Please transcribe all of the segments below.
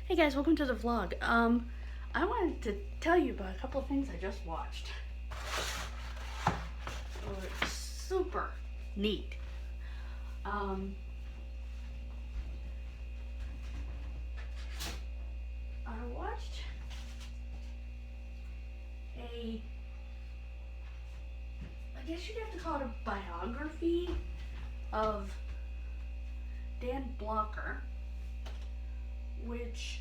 Hey guys, welcome to the vlog. I wanted to tell you about a couple of things I just watched. It's super neat. I watched I guess you'd have to call it a biography of Dan Blocker, which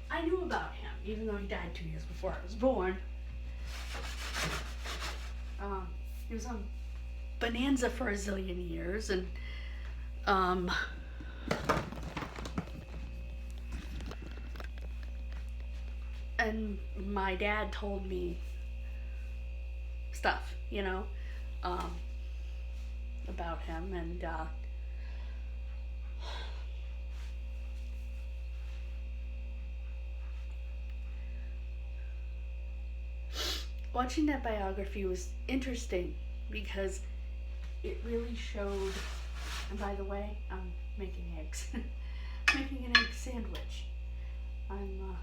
I knew about him, even though he died 2 years before I was born. He was on Bonanza for a zillion years, and my dad told me stuff, about him, and watching that biography was interesting because it really showed. And by the way, I'm making eggs. Making an egg sandwich. I'm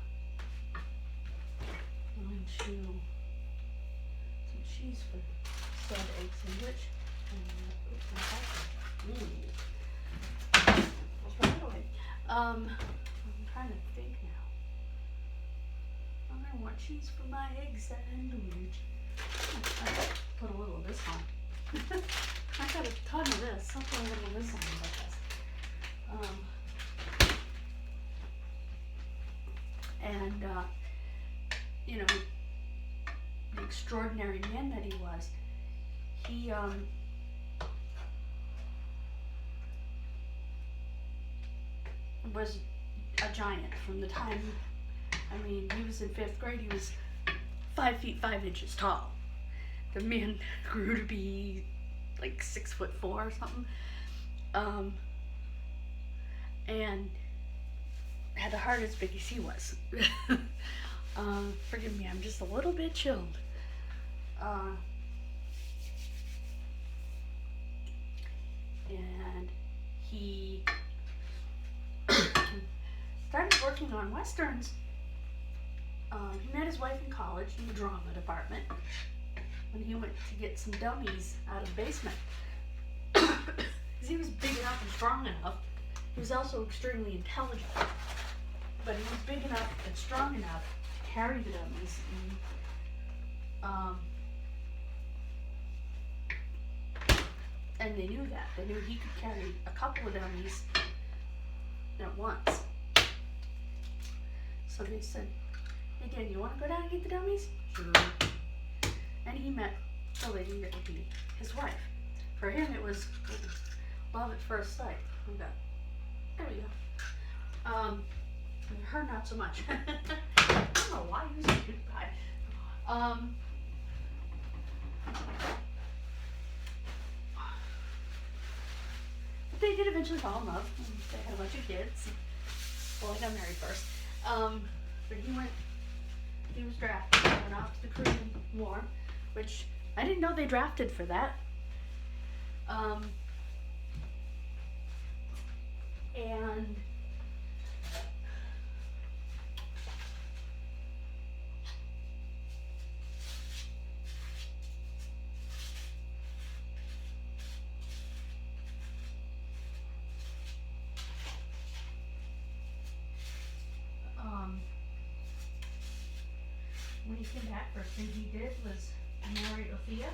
going to some cheese for said egg sandwich. I'm trying to think now. I want cheese for my egg sandwich. I put a little of this on. I got a ton of this. I'll put a little of this on about this. The extraordinary man that he was, he was a giant from the time, he was in 5th grade, he was 5 feet 5 inches tall. The man grew to be like 6'4" or something, and had a heart as big as he was. Forgive me, I'm just a little bit chilled. And he started working on westerns. He met his wife in college in the drama department when he went to get some dummies out of the basement. Because he was big enough and strong enough. He was also extremely intelligent. But he was big enough and strong enough to carry the dummies. And they knew that. They knew he could carry a couple of dummies at once. So they said, "Hey Dan, you want to go down and get the dummies?" Sure. And he met the lady that would be his wife. For him, it was love at first sight. There we go. Her, not so much. I don't know why you said goodbye. But they did eventually fall in love. They had a bunch of kids. Well, he got married first. But he was drafted, went off to the Korean War, which I didn't know they drafted for that. And when he came back, first thing he did was marry Ophia.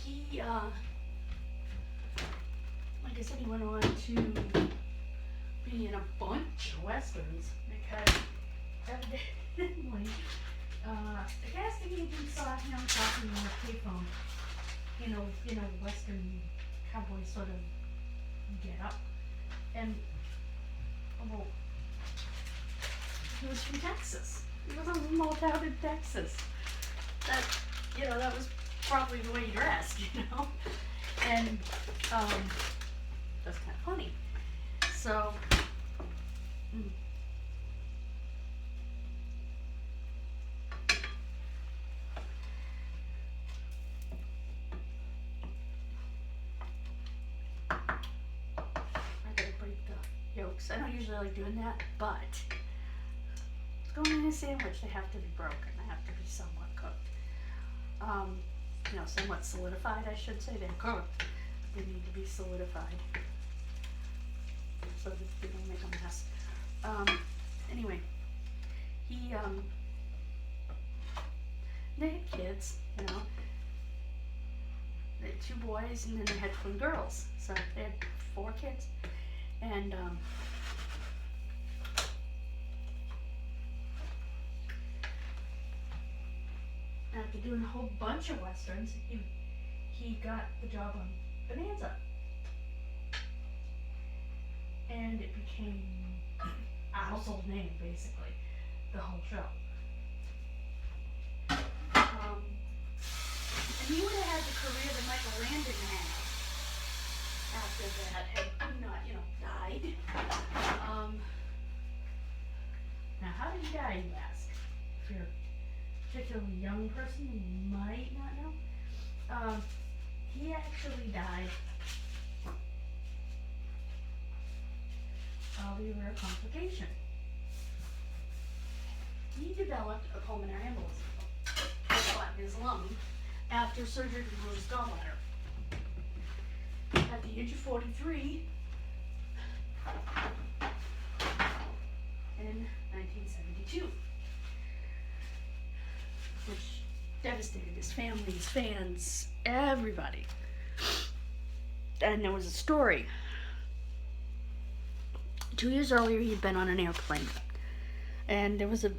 He, like I said, he went on to be in a bunch of westerns because evidently the casting agent saw him talking on a payphone, western cowboy sort of get up, and he was from Texas. He was a small town in Texas. That was probably the way he dressed, and That's kind of funny. So, I gotta break the yolks. I don't usually like doing that, but it's going in a sandwich. They have to be broken. They have to be somewhat cooked. Somewhat solidified, I should say. They're cooked. They need to be solidified so that they don't make a mess. Anyway, they had kids, They had 2 boys and then they had twin girls. So they had 4 kids. And, after doing a whole bunch of westerns, he got the job on Bonanza. And it became a household name, basically, the whole show. And he would have had the career that Michael Landon had after that, had he not, died. Now, how did he die, you ask? If you're a particularly young person, you might not know. He actually died of a rare complication. He developed a pulmonary embolism in his lung after surgery to remove his gallbladder. At the age of 43 in 1972, which devastated his family, his fans, everybody. And there was a story. 2 years earlier, he'd been on an airplane, and there was a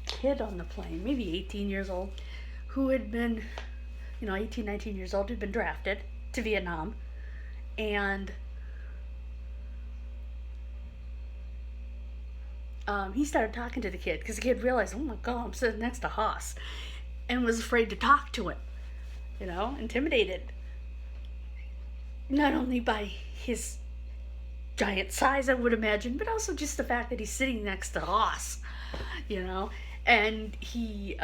kid on the plane, maybe 18 years old, who had been, 18, 19 years old, had been drafted to Vietnam, and he started talking to the kid, because the kid realized, oh my God, I'm sitting next to Haas, and was afraid to talk to him, intimidated, not only by his giant size, I would imagine, but also just the fact that he's sitting next to Haas, and he,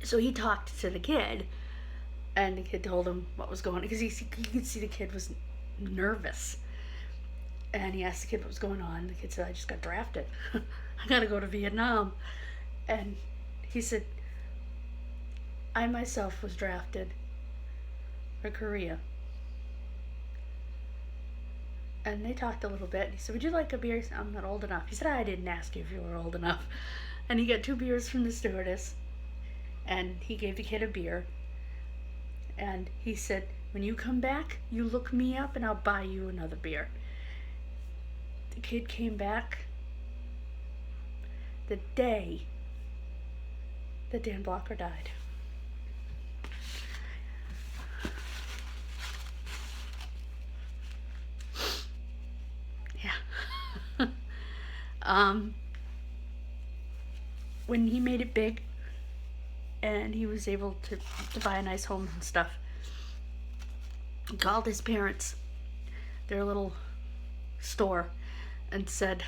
so he talked to the kid, and the kid told him what was going on, because he could see the kid was nervous, and he asked the kid what was going on. The kid said, I just got drafted. I gotta go to Vietnam. And he said, I myself was drafted for Korea. And they talked a little bit. He said, would you like a beer? He said, I'm not old enough. He said, I didn't ask you if you were old enough. And he got 2 beers from the stewardess, and he gave the kid a beer. And he said, when you come back, you look me up and I'll buy you another beer. The kid came back the day that Dan Blocker died. Yeah. When he made it big and he was able to buy a nice home and stuff, he called his parents, their little store, and said,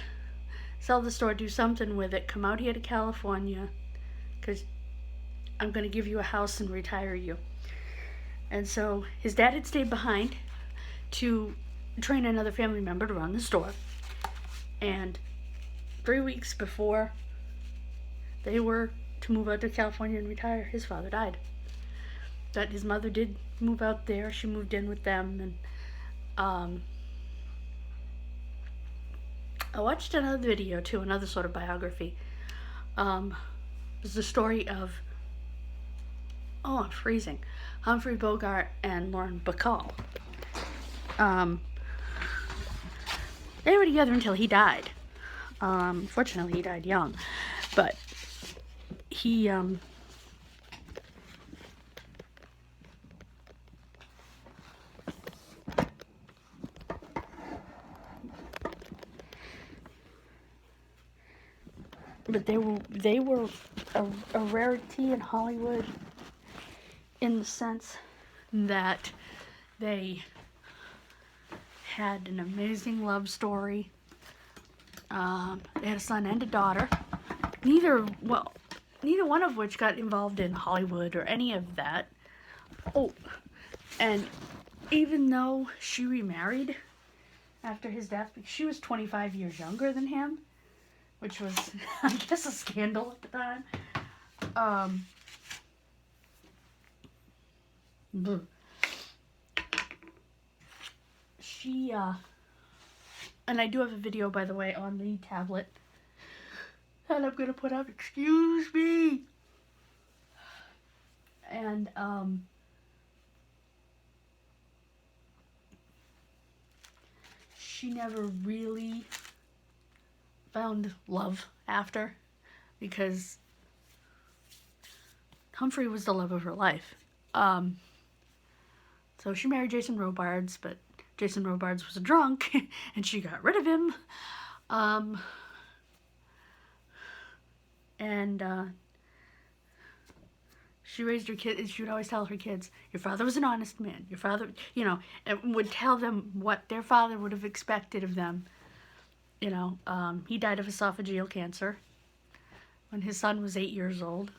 sell the store, do something with it, come out here to California, because I'm going to give you a house and retire you. And so his dad had stayed behind to train another family member to run the store. And 3 weeks before they were to move out to California and retire, his father died. But his mother did move out there. She moved in with them, and I watched another video too, another sort of biography. It was the story of, I'm freezing, Humphrey Bogart and Lauren Bacall. They were together until he died. Fortunately, he died young, but he but they were a rarity in Hollywood. in the sense that they had an amazing love story. They had a son and a daughter. Neither one of which got involved in Hollywood or any of that. Oh, and even though she remarried after his death, because she was 25 years younger than him, which was, I guess, a scandal at the time. She, and I do have a video, by the way, on the tablet that I'm going to put up. Excuse me. And, she never really found love after, because Humphrey was the love of her life. So she married Jason Robards, but Jason Robards was a drunk, and she got rid of him. She raised her kids. She would always tell her kids, your father was an honest man. Your father, and would tell them what their father would have expected of them. He died of esophageal cancer when his son was 8 years old.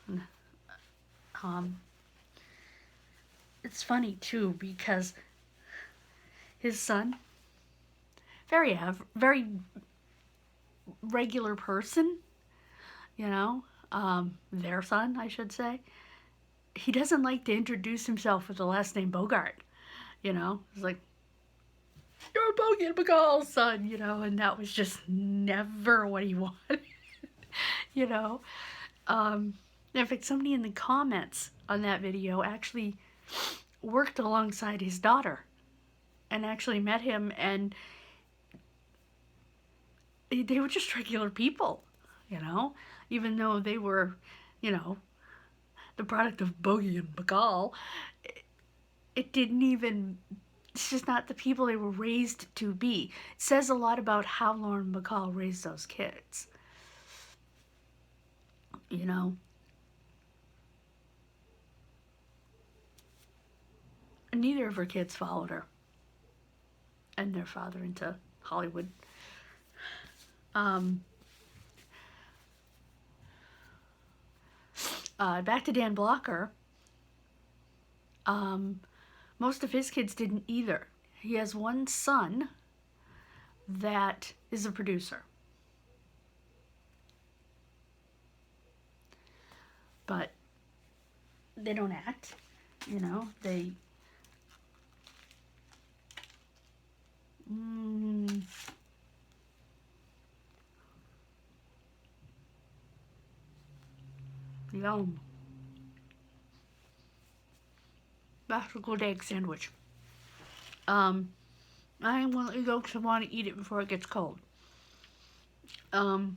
It's funny, too, because his son, very regular person, their son, I should say. He doesn't like to introduce himself with the last name Bogart, It's like, you're Bogey and McCall's son, and that was just never what he wanted, In fact, somebody in the comments on that video actually worked alongside his daughter and actually met him, and they were just regular people, even though they were, the product of Bogey and McCall. It didn't even, it's just not the people they were raised to be. It says a lot about how Lauren Bacall raised those kids. Neither of her kids followed her and their father into Hollywood. Back to Dan Blocker. Most of his kids didn't either. He has one son that is a producer. But they don't act, they... Yum. That's a good egg sandwich. I want to go because I want to eat it before it gets cold. Yum.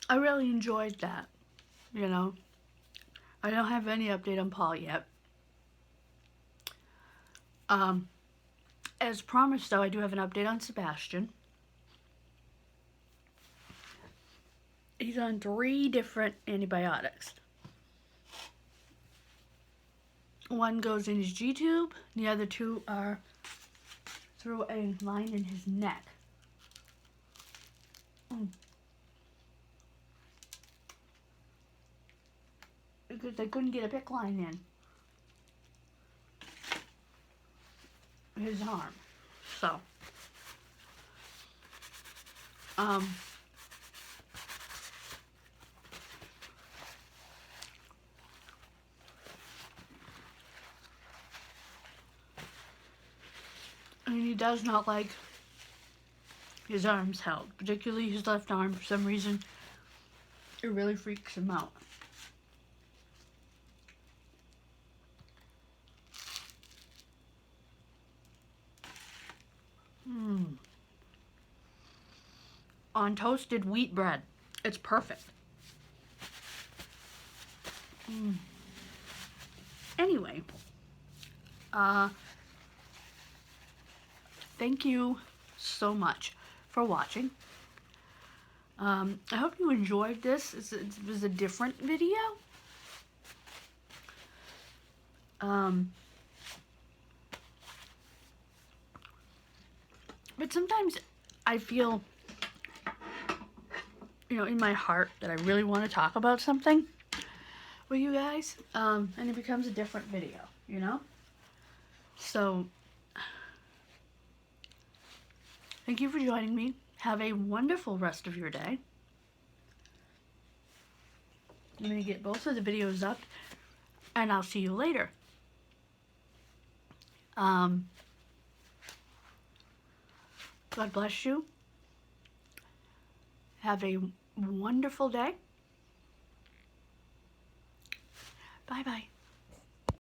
I really enjoyed that, I don't have any update on Paul yet. As promised, though, I do have an update on Sebastian. He's on 3 different antibiotics. One goes in his G-tube, the other 2 are through a line in his neck. Because they couldn't get a PICC line in his arm. So, and he does not like his arms held, particularly his left arm. For some reason, it really freaks him out. On toasted wheat bread. It's perfect. Anyway, thank you so much for watching. I hope you enjoyed this. It was a different video. But sometimes I feel, you know, in my heart that I really want to talk about something with you guys, and it becomes a different video, you know? So, thank you for joining me. Have a wonderful rest of your day. I'm going to get both of the videos up, and I'll see you later. God bless you. Have a wonderful day. Bye-bye.